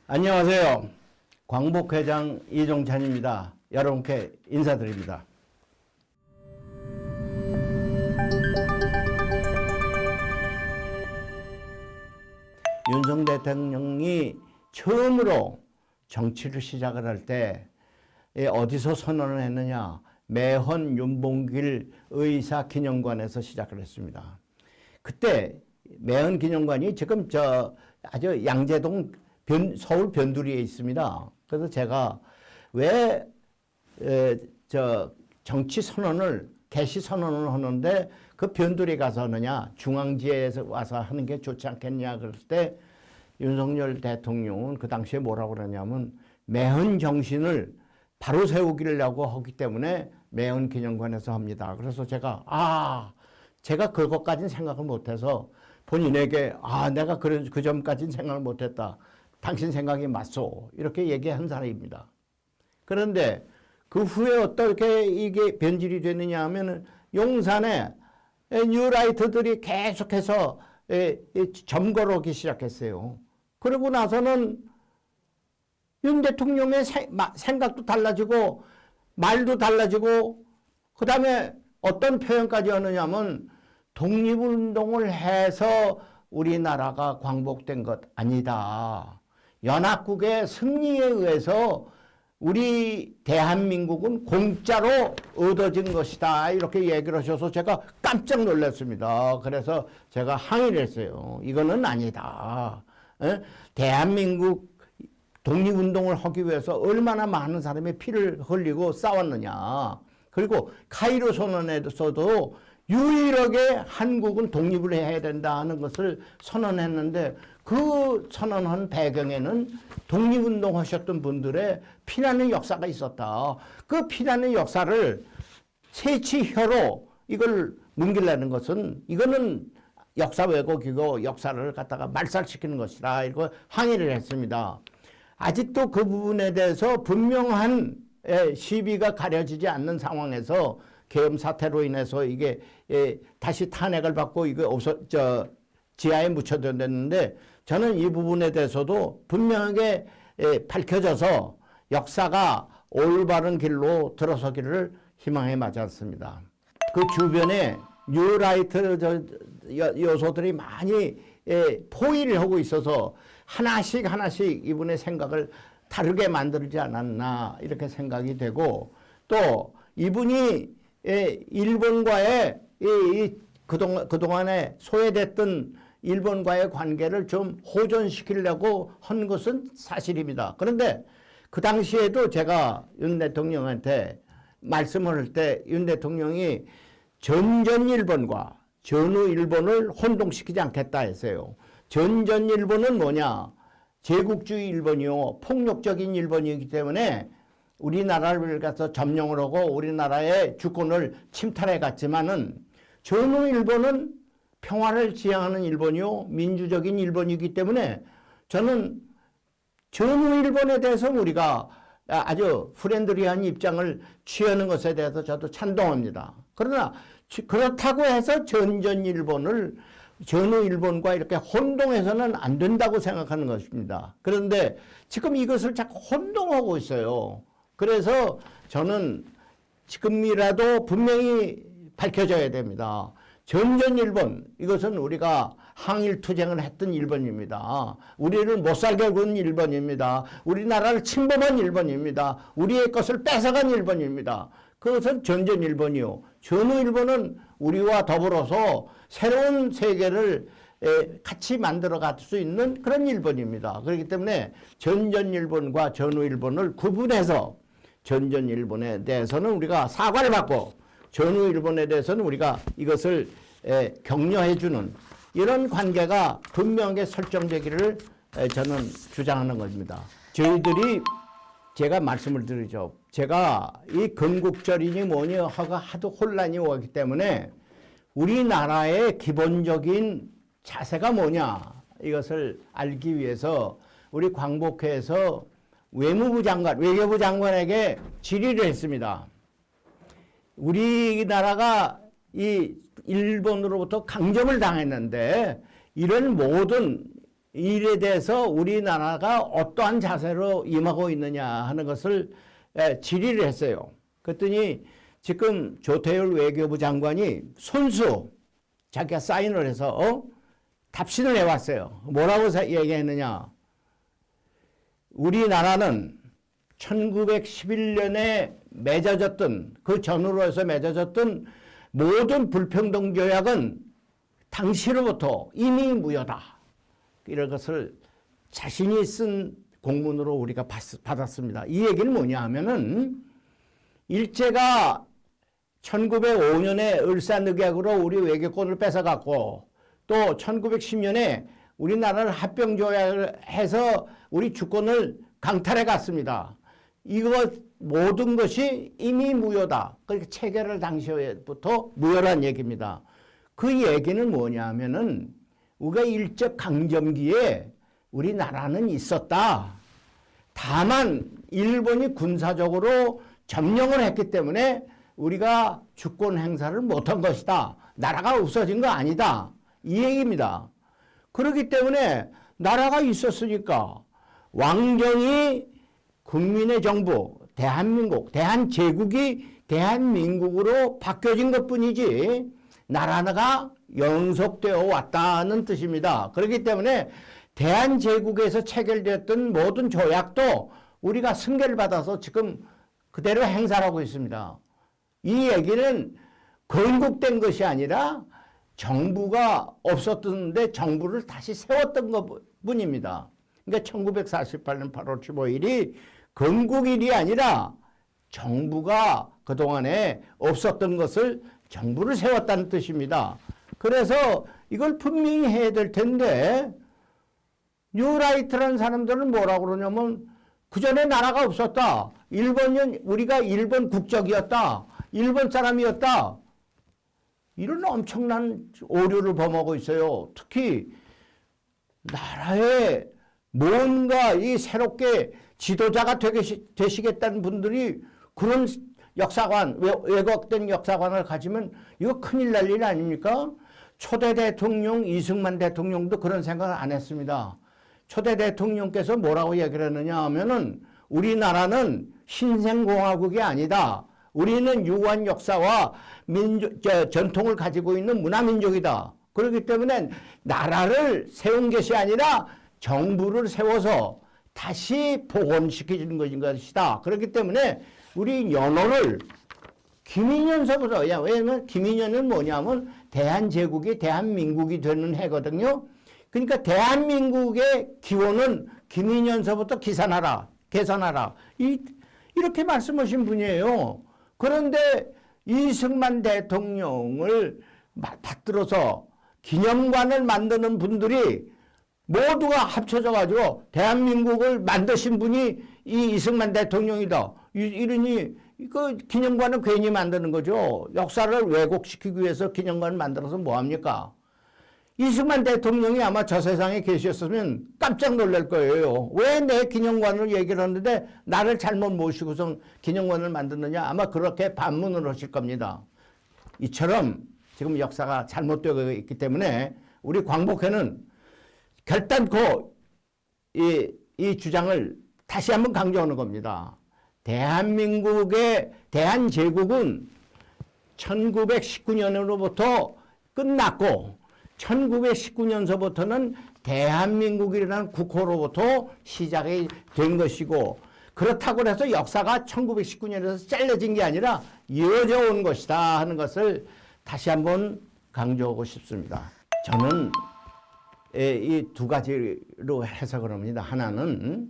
안녕하세요. 광복회장 이종찬입니다. 여러분께 인사드립니다. 윤석열 대통령이 처음으로 정치를 시작을 할 때 어디서 선언을 했느냐? 매헌 윤봉길 의사기념관에서 시작을 했습니다. 그때 매헌 기념관이 지금 아주 양재동 서울 변두리에 있습니다. 그래서 제가 왜 정치 선언을 개시 선언을 하는데 그 변두리 가서 하느냐, 중앙지에서 와서 하는 게 좋지 않겠냐 그럴 때 윤석열 대통령은 그 당시에 뭐라고 그러냐면 매헌 정신을 바로 세우기려고 하기 때문에 매헌 기념관에서 합니다. 그래서 제가 그것까지는 생각을 못해서 본인에게 내가 그 점까지는 생각을 못했다. 당신 생각이 맞소. 이렇게 얘기한 사람입니다. 그런데 그 후에 어떻게 이게 변질이 되느냐 하면 용산에 뉴라이트들이 계속해서 점거를 하기 시작했어요. 그러고 나서는 윤 대통령의 생각도 달라지고 말도 달라지고 그 다음에 어떤 표현까지 하느냐면 독립운동을 해서 우리나라가 광복된 것 아니다. 연합국의 승리에 의해서 우리 대한민국은 공짜로 얻어진 것이다. 이렇게 얘기를 하셔서 제가 깜짝 놀랐습니다. 그래서 제가 항의를 했어요. 이거는 아니다. 대한민국 독립운동을 하기 위해서 얼마나 많은 사람의 피를 흘리고 싸웠느냐. 그리고 카이로 선언에서도 유일하게 한국은 독립을 해야 된다는 것을 선언했는데 그 선언한 배경에는 독립운동 하셨던 분들의 피나는 역사가 있었다. 그 피나는 역사를 세치혀로 이걸 뭉개려는 것은 이거는 역사 왜곡이고 역사를 갖다가 말살시키는 것이다. 이거 항의를 했습니다. 아직도 그 부분에 대해서 분명한 시비가 가려지지 않는 상황에서 계엄 사태로 인해서 이게 다시 탄핵을 받고 이게 지하에 묻혀졌는데 저는 이 부분에 대해서도 분명하게 밝혀져서 역사가 올바른 길로 들어서기를 희망해 마지 않습니다. 그 주변에 뉴라이트 요소들이 많이 포위를 하고 있어서 하나씩 이분의 생각을 다르게 만들지 않았나 이렇게 생각이 되고 또 이분이 일본과의 그동안에 소외됐던 일본과의 관계를 좀 호전시키려고 한 것은 사실입니다. 그런데 그 당시에도 제가 윤 대통령한테 말씀을 할 때 윤 대통령이 전전 일본과 전후 일본을 혼동시키지 않겠다 했어요. 전전 일본은 뭐냐? 제국주의 일본이요. 폭력적인 일본이기 때문에 우리나라를 가서 점령을 하고 우리나라의 주권을 침탈해 갔지만은 전후 일본은 평화를 지향하는 일본이요. 민주적인 일본이기 때문에 저는 전후 일본에 대해서 우리가 아주 프렌들리한 입장을 취하는 것에 대해서 저도 찬동합니다. 그러나 그렇다고 해서 전전 일본을 전후 일본과 이렇게 혼동해서는 안 된다고 생각하는 것입니다. 그런데 지금 이것을 자꾸 혼동하고 있어요. 그래서 저는 지금이라도 분명히 밝혀져야 됩니다. 전전 일본, 이것은 우리가 항일투쟁을 했던 일본입니다. 우리를 못살게 군 일본입니다. 우리나라를 침범한 일본입니다. 우리의 것을 뺏어간 일본입니다. 그것은 전전 일본이요. 전후 일본은 우리와 더불어서 새로운 세계를 같이 만들어 갈 수 있는 그런 일본입니다. 그렇기 때문에 전전 일본과 전후 일본을 구분해서 전전 일본에 대해서는 우리가 사과를 받고 전후 일본에 대해서는 우리가 이것을 격려해주는 이런 관계가 분명하게 설정되기를 저는 주장하는 겁니다. 저희들이 제가 말씀을 드리죠. 제가 이 건국절이니 뭐니 하고 하도 혼란이 오기 때문에 우리나라의 기본적인 자세가 뭐냐 이것을 알기 위해서 우리 광복회에서 외무부 장관, 외교부 장관에게 질의를 했습니다. 우리나라가 이 일본으로부터 강점을 당했는데 이런 모든 일에 대해서 우리나라가 어떠한 자세로 임하고 있느냐 하는 것을 질의를 했어요. 그랬더니 지금 조태열 외교부 장관이 손수 자기가 사인을 해서 답신을 해왔어요. 뭐라고 얘기했느냐. 우리나라는 1911년에 맺어졌던 그 전후로 해서 맺어졌던 모든 불평등 조약은 당시로부터 이미 무효다. 이런 것을 자신이 쓴 공문으로 우리가 받았습니다. 이 얘기는 뭐냐 하면은 일제가 1905년에 을사늑약으로 우리 외교권을 뺏어갔고 또 1910년에 우리나라를 합병조약을 해서 우리 주권을 강탈해 갔습니다. 이것 모든 것이 이미 무효다. 그러니까 체결을 당시부터 무효란 얘기입니다. 그 얘기는 뭐냐 하면은 우리가 일제 강점기에 우리나라는 있었다. 다만 일본이 군사적으로 점령을 했기 때문에 우리가 주권 행사를 못한 것이다. 나라가 없어진 거 아니다. 이 얘기입니다. 그렇기 때문에 나라가 있었으니까 왕정이 국민의 정부, 대한민국, 대한제국이 대한민국으로 바뀌어진 것뿐이지 나라가 연속되어 왔다는 뜻입니다. 그렇기 때문에 대한제국에서 체결되었던 모든 조약도 우리가 승계를 받아서 지금 그대로 행사를 하고 있습니다. 이 얘기는 건국된 것이 아니라 정부가 없었던데 정부를 다시 세웠던 것뿐입니다. 그러니까 1948년 8월 15일이 건국일이 아니라 정부가 그동안에 없었던 것을 정부를 세웠다는 뜻입니다. 그래서 이걸 분명히 해야 될 텐데 뉴라이트라는 사람들은 뭐라고 그러냐면 그전에 나라가 없었다. 우리가 일본 국적이었다. 일본 사람이었다. 이런 엄청난 오류를 범하고 있어요. 특히 나라에 뭔가 이 새롭게 지도자가 되시겠다는 분들이 그런 역사관, 왜곡된 역사관을 가지면 이거 큰일 날 일 아닙니까? 초대 대통령 이승만 대통령도 그런 생각을 안 했습니다. 초대 대통령께서 뭐라고 얘기를 했느냐 하면은 우리나라는 신생공화국이 아니다. 우리는 유구한 역사와 전통을 가지고 있는 문화민족이다. 그렇기 때문에 나라를 세운 것이 아니라 정부를 세워서 다시 복원시키는 것이다. 그렇기 때문에 우리 연호를 김인현서부터, 왜냐면 김인현은 뭐냐면 대한제국이 대한민국이 되는 해거든요. 그러니까 대한민국의 기원은 김인현서부터 개선하라. 이렇게 말씀하신 분이에요. 그런데 이승만 대통령을 받들어서 기념관을 만드는 분들이 모두가 합쳐져 가지고 대한민국을 만드신 분이 이 이승만 대통령이다. 이러니 그 기념관을 괜히 만드는 거죠. 역사를 왜곡시키기 위해서 기념관을 만들어서 뭐합니까? 이승만 대통령이 아마 저 세상에 계셨으면 깜짝 놀랄 거예요. 왜 내 기념관을 얘기를 하는데 나를 잘못 모시고서 기념관을 만드느냐. 아마 그렇게 반문을 하실 겁니다. 이처럼 지금 역사가 잘못되고 있기 때문에 우리 광복회는 결단코 이 주장을 다시 한번 강조하는 겁니다. 대한제국은 1919년으로부터 끝났고 1919년서부터는 대한민국이라는 국호로부터 시작이 된 것이고 그렇다고 해서 역사가 1919년에서 잘려진 게 아니라 이어져 온 것이다 하는 것을 다시 한번 강조하고 싶습니다. 저는 이 두 가지로 해석을 합니다. 하나는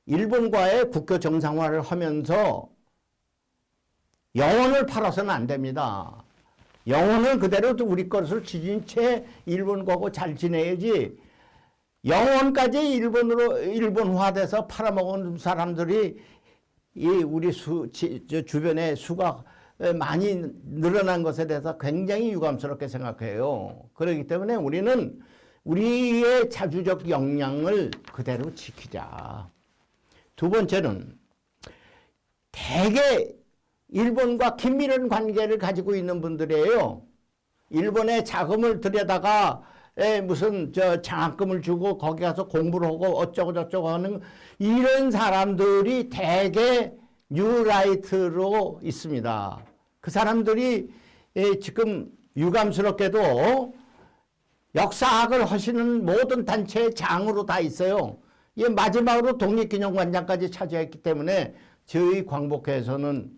일본과의 국교 정상화를 하면서 영혼을 팔아서는 안 됩니다. 영혼은 그대로 우리 것을 지닌 채 일본과고 잘 지내야지 영혼까지 일본화돼서 팔아먹은 사람들이 우리 주변에 수가 많이 늘어난 것에 대해서 굉장히 유감스럽게 생각해요. 그렇기 때문에 우리는 우리의 자주적 역량을 그대로 지키자. 두 번째는 대개 일본과 긴밀한 관계를 가지고 있는 분들이에요. 일본의 자금을 들여다가 무슨 저 장학금을 주고 거기 가서 공부를 하고 어쩌고 저쩌고 하는 이런 사람들이 대개 뉴라이트로 있습니다. 그 사람들이 지금 유감스럽게도 역사학을 하시는 모든 단체의 장으로 다 있어요. 마지막으로 독립기념관장까지 차지했기 때문에 저희 광복회에서는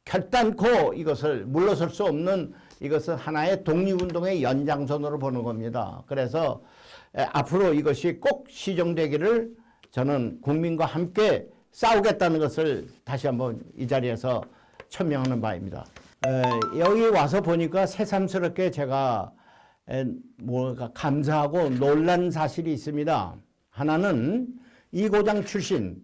결단코 이것을 물러설 수 없는 이것은 하나의 독립운동의 연장선으로 보는 겁니다. 그래서 앞으로 이것이 꼭 시정되기를 저는 국민과 함께 싸우겠다는 것을 다시 한번 이 자리에서 천명하는 바입니다. 여기 와서 보니까 새삼스럽게 제가 뭐가 감사하고 놀란 사실이 있습니다. 하나는 이 고장 출신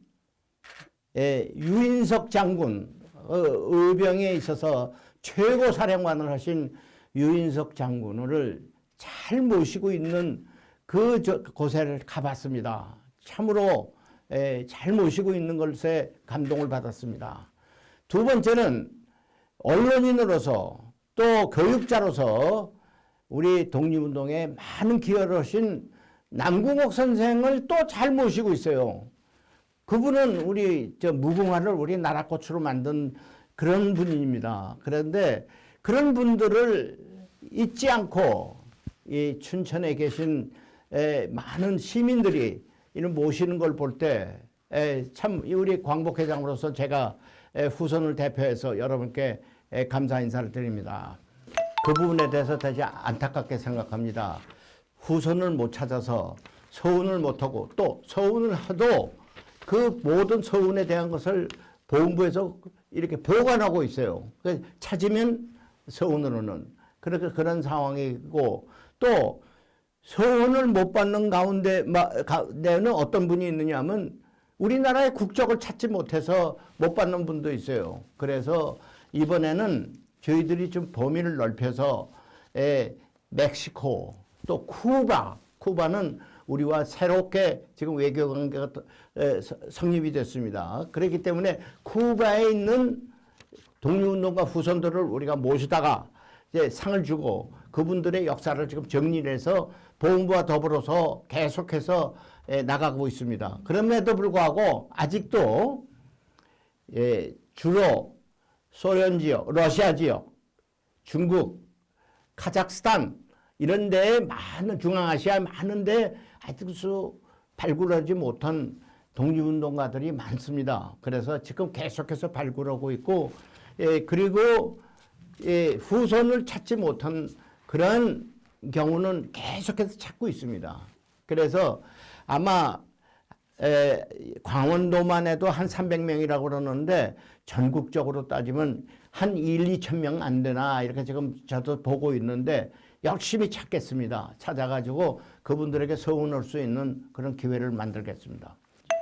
유인석 장군 의병에 있어서 최고 사령관을 하신 유인석 장군을 잘 모시고 있는 그 곳에 가봤습니다. 참으로 잘 모시고 있는 것에 감동을 받았습니다. 두 번째는 언론인으로서 또 교육자로서 우리 독립운동에 많은 기여를 하신 남궁옥 선생을 또 잘 모시고 있어요. 그분은 우리 무궁화를 우리 나라꽃으로 만든 그런 분입니다. 그런데 그런 분들을 잊지 않고 이 춘천에 계신 많은 시민들이 이런 모시는 걸 볼 때 참 우리 광복회장으로서 제가 후손을 대표해서 여러분께 감사 인사를 드립니다. 그 부분에 대해서 다시 안타깝게 생각합니다. 후손을 못 찾아서 서운을 못하고 또 서운을 해도 그 모든 서운에 대한 것을 보훈부에서 이렇게 보관하고 있어요. 찾으면 서운을 하는 그런 상황이고 또 서운을 못 받는 가운데는 어떤 분이 있느냐 하면 우리나라의 국적을 찾지 못해서 못 받는 분도 있어요. 그래서 이번에는 저희들이 좀 범위를 넓혀서 멕시코 또 쿠바는 우리와 새롭게 지금 외교관계가 성립이 됐습니다. 그렇기 때문에 쿠바에 있는 독립운동가 후손들을 우리가 모시다가 이제 상을 주고 그분들의 역사를 지금 정리를 해서 보훈부와 더불어서 계속해서 나가고 있습니다. 그럼에도 불구하고 아직도 주로 소련 지역, 러시아 지역, 중국, 카자흐스탄 이런 데에 많은 중앙아시아에 많은데 아직도 발굴하지 못한 독립운동가들이 많습니다. 그래서 지금 계속해서 발굴하고 있고 그리고 후손을 찾지 못한 그런 경우는 계속해서 찾고 있습니다. 그래서 아마 강원도만 해도 한 300명이라고 그러는데 전국적으로 따지면 한 1, 2천 명 안 되나 이렇게 지금 저도 보고 있는데 열심히 찾겠습니다. 찾아가지고 그분들에게 서운할 수 있는 그런 기회를 만들겠습니다.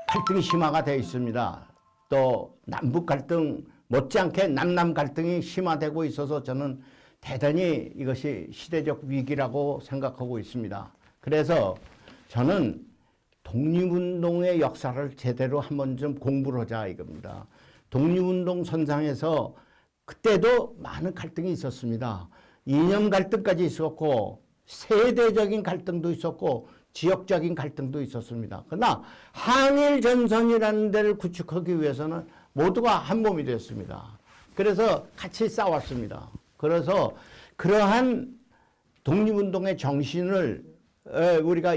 갈등이 심화가 되어 있습니다. 또 남북 갈등 못지않게 남남 갈등이 심화되고 있어서 저는 대단히 이것이 시대적 위기라고 생각하고 있습니다. 그래서 저는 독립운동의 역사를 제대로 한번 좀 공부를 하자 이겁니다. 독립운동 선상에서 그때도 많은 갈등이 있었습니다. 이념 갈등까지 있었고 세대적인 갈등도 있었고 지역적인 갈등도 있었습니다. 그러나 항일전선이라는 데를 구축하기 위해서는 모두가 한 몸이 됐습니다. 그래서 같이 싸웠습니다. 그래서 그러한 독립운동의 정신을 우리가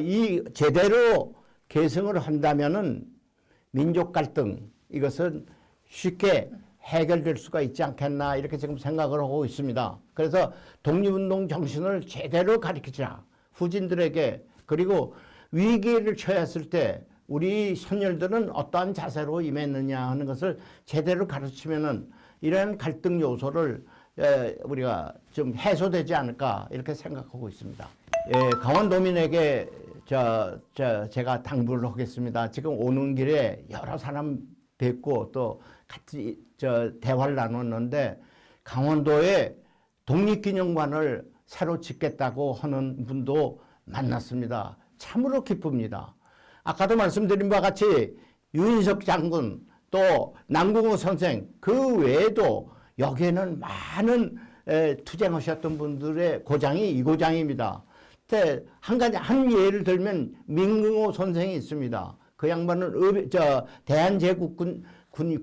제대로 계승을 한다면은 민족 갈등 이것은 쉽게 해결될 수가 있지 않겠나 이렇게 지금 생각을 하고 있습니다. 그래서 독립운동 정신을 제대로 가르치자 후진들에게 그리고 위기를 처했을 때 우리 선열들은 어떠한 자세로 임했느냐 하는 것을 제대로 가르치면은 이런 갈등 요소를 우리가 좀 해소되지 않을까 이렇게 생각하고 있습니다. 강원도민에게 제가 당부를 하겠습니다. 지금 오는 길에 여러 사람 뵙고 또 같이 대화를 나눴는데 강원도에 독립기념관을 새로 짓겠다고 하는 분도 만났습니다. 참으로 기쁩니다. 아까도 말씀드린 바와 같이 유인석 장군 또 남궁옥 선생 그 외에도 여기에는 많은 투쟁하셨던 분들의 고장이 이 고장입니다. 때 한 가지 한 예를 들면 민경호 선생이 있습니다. 그 양반은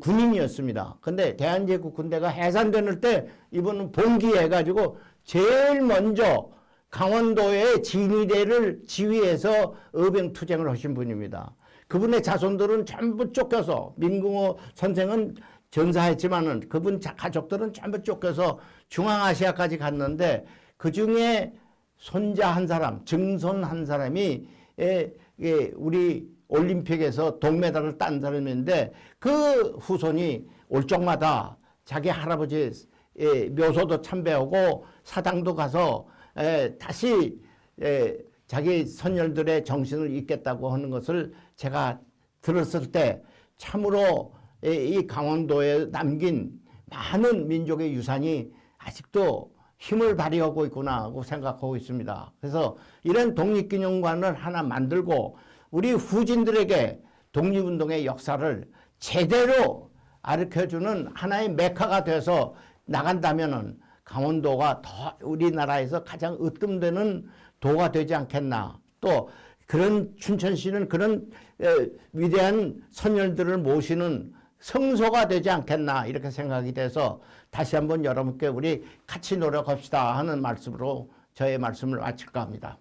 군인이었습니다. 근데 대한제국 군대가 해산될 때 이분은 봉기해가지고 제일 먼저 강원도의 진위대를 지휘해서 의병투쟁을 하신 분입니다. 그분의 자손들은 전부 쫓겨서 민경호 선생은 전사했지만은 그분 가족들은 전부 쫓겨서 중앙아시아까지 갔는데 그 중에 손자 한 사람, 증손 한 사람이 우리 올림픽에서 동메달을 딴 사람인데 그 후손이 올 적마다 자기 할아버지 묘소도 참배하고 사당도 가서 다시 자기 선열들의 정신을 잇겠다고 하는 것을 제가 들었을 때 참으로 이 강원도에 남긴 많은 민족의 유산이 아직도 힘을 발휘하고 있구나 하고 생각하고 있습니다. 그래서 이런 독립기념관을 하나 만들고 우리 후진들에게 독립운동의 역사를 제대로 가르쳐주는 하나의 메카가 돼서 나간다면은 강원도가 더 우리나라에서 가장 으뜸되는 도가 되지 않겠나. 또 그런 춘천시는 그런 위대한 선열들을 모시는 성소가 되지 않겠나 이렇게 생각이 돼서 다시 한번 여러분께 우리 같이 노력합시다 하는 말씀으로 저의 말씀을 마칠까 합니다.